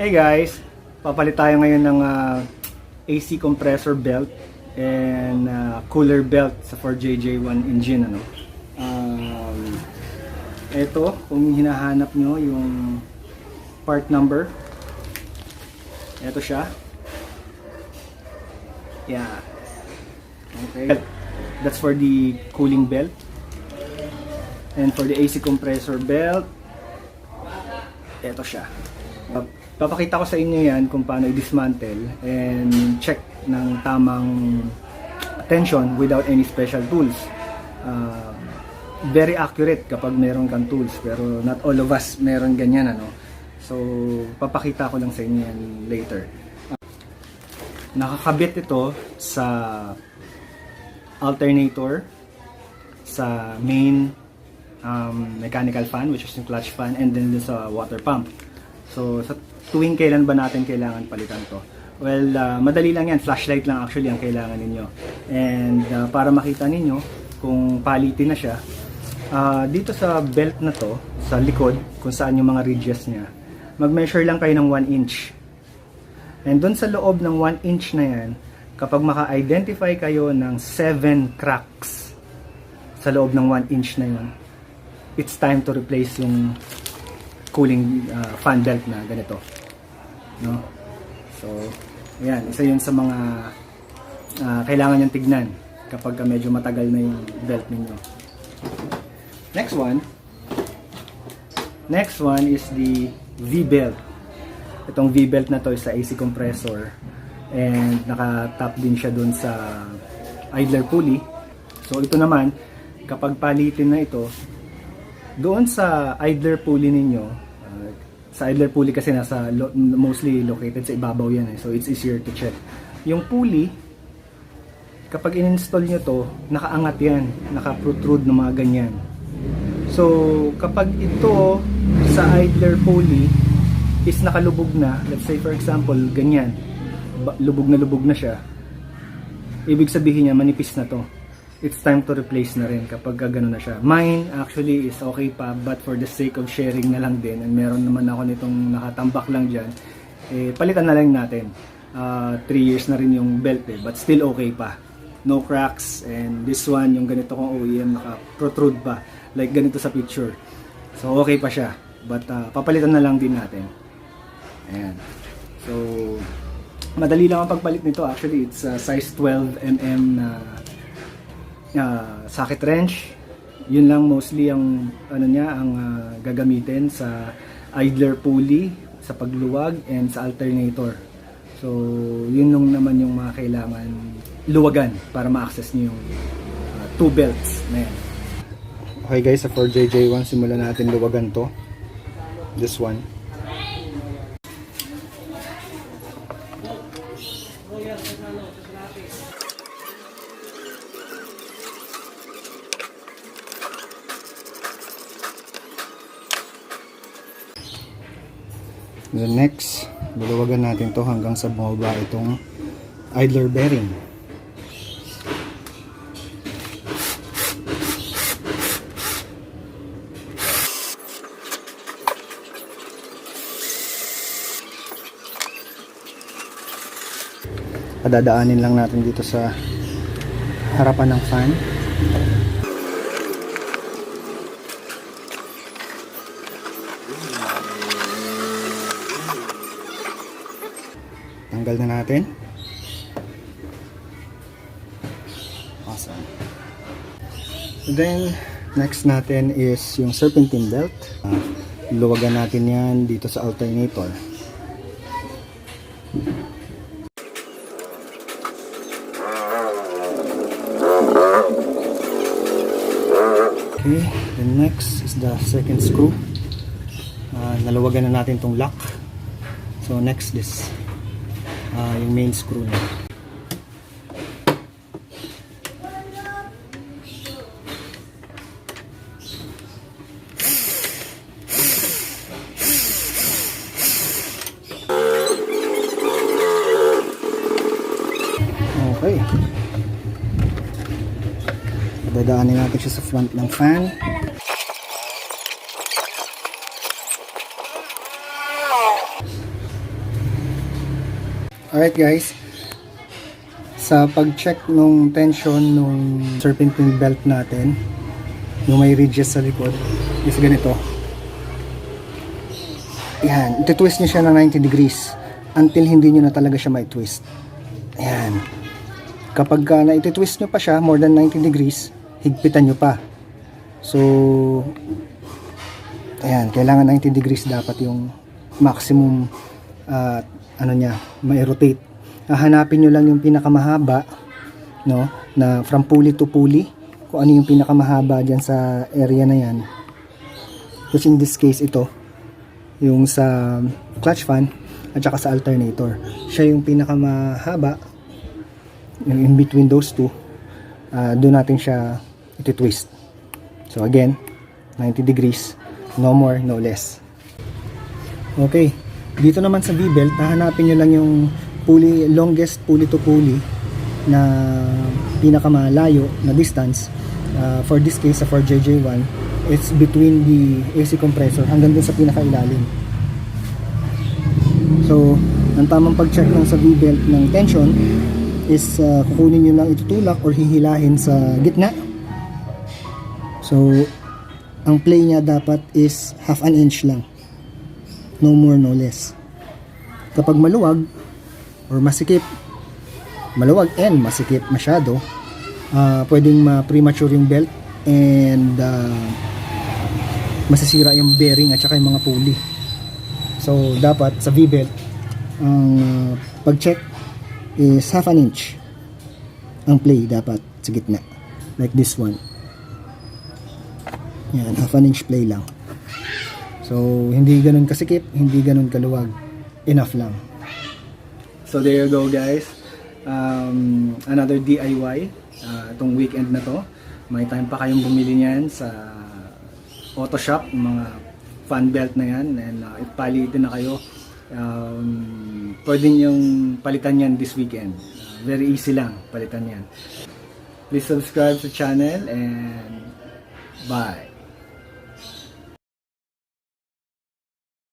Hey guys, papalit tayo ngayon ng AC compressor belt and cooler belt sa 4JJ1 engine. Ito, kung hinahanap nyo yung part number, ito siya. Yeah. Okay. That's for the cooling belt. And for the AC compressor belt, ito siya. Papakita ko sa inyo yan kung paano i-dismantle and check ng tamang tension without any special tools. Very accurate kapag meron kang tools, pero not all of us meron ganyan, ano. So papakita ko lang sa inyo yan later. Nakakabit ito sa alternator, sa main mechanical fan, which is yung clutch fan, and then sa water pump. So sa tuwing kailan ba natin kailangan palitan to? Well, madali lang yan, flashlight lang actually ang kailangan ninyo. And para makita ninyo kung palitin na siya, dito sa belt na to, sa likod, kung saan yung mga ridges niya, mag-measure lang kayo ng 1 inch. And doon sa loob ng 1 inch na yan, kapag maka-identify kayo ng 7 cracks sa loob ng 1 inch na yun, it's time to replace yung cooling fan belt na ganito, no? So ayan, isa yun sa mga kailangan yung tignan kapag medyo matagal na yung belt ninyo. Next one is the V-belt. Itong V-belt na to is sa AC compressor and naka-tap din siya dun sa idler pulley. So ito naman, kapag palitin na ito doon sa idler pulley ninyo, sa idler pulley kasi mostly located sa ibabaw yan, so it's easier to check. Yung pulley, kapag in-install nyo to, nakaangat yan, naka-protrude ng mga ganyan. So kapag ito sa idler pulley is nakalubog na, let's say for example ganyan, lubog na siya, ibig sabihin niya manipis na to. It's time to replace na rin kapag gano'n na siya. Mine actually is okay pa, but for the sake of sharing na lang din, and meron naman ako nitong nakatambak lang dyan, palitan na lang natin. 3 years na rin yung belt but still okay pa. No cracks, and this one, yung ganito kong OEM, naka-protrude pa. Like ganito sa picture. So okay pa siya, but papalitan na lang din natin. Ayan. So madali lang ang pagpalit nito. Actually, it's size 12mm na socket wrench. Yun lang mostly ang gagamitin sa idler pulley, sa pagluwag, and sa alternator. So yun lang naman yung mga kailangan luwagan para ma-access niyo yung 2 belts na yan. Okay guys, sa 4JJ1 simulan natin luwagan to. This one. The next, luluwagan natin to hanggang sa bumaba itong idler bearing. Padadaanin lang natin dito sa harapan ng fan. Tanggal na natin. Awesome. Then next natin is yung serpentine belt. Luwagan natin yan dito sa alternator. Okay, the next is the second screw. Naluwagan na natin tong lock. So next is yung main screw na. Okay. Dadaanin natin siya sa front ng fan. Alright guys, sa pag-check nung tension nung serpentine belt natin, yung may ridges sa likod, is ganito. Yan, iti-twist nyo siya ng 90 degrees until hindi nyo na talaga siya may twist. Ayan. Kapag na iti-twist nyo pa siya more than 90 degrees, higpitan nyo pa. So, ayan, kailangan 90 degrees dapat yung maximum ano niya, may rotate. Hahanapin nyo lang yung pinakamahaba, no, na from pulley to pulley, kung ano yung pinakamahaba dyan sa area na yan. Which in this case, ito, yung sa clutch fan at saka sa alternator. Siya yung pinakamahaba, yung in between those two, doon natin siya iti-twist. So again, 90 degrees, no more, no less. Okay, dito naman sa V-belt, hahanapin nyo lang yung pulley, longest pulley to pulley na pinakamalayo na distance. For this case, sa 4JJ1, it's between the AC compressor hanggang dun sa pinakailalim. So, ang tamang pag-check lang sa V-belt ng tension is kukunin nyo lang itutulak or hihilahin sa gitna. So, ang play niya dapat is half an inch lang. No more, no less. Kapag maluwag or masikip, maluwag and masikip masyado, pwedeng ma-premature yung belt and masisira yung bearing at saka yung mga pulley. So, dapat sa V-belt, ang pag-check is half an inch. Ang play dapat sa gitna. Like this one. Yan, half an inch play lang. So, hindi ganun kasikip, hindi ganun kaluwag. Enough lang. So, there you go guys. Another DIY. Itong weekend na to. May time pa kayong bumili niyan sa auto shop, mga fan belt na yan. And ipalitin na kayo. Pwede niyong palitan yan this weekend. Very easy lang, palitan yan. Please subscribe sa channel and bye.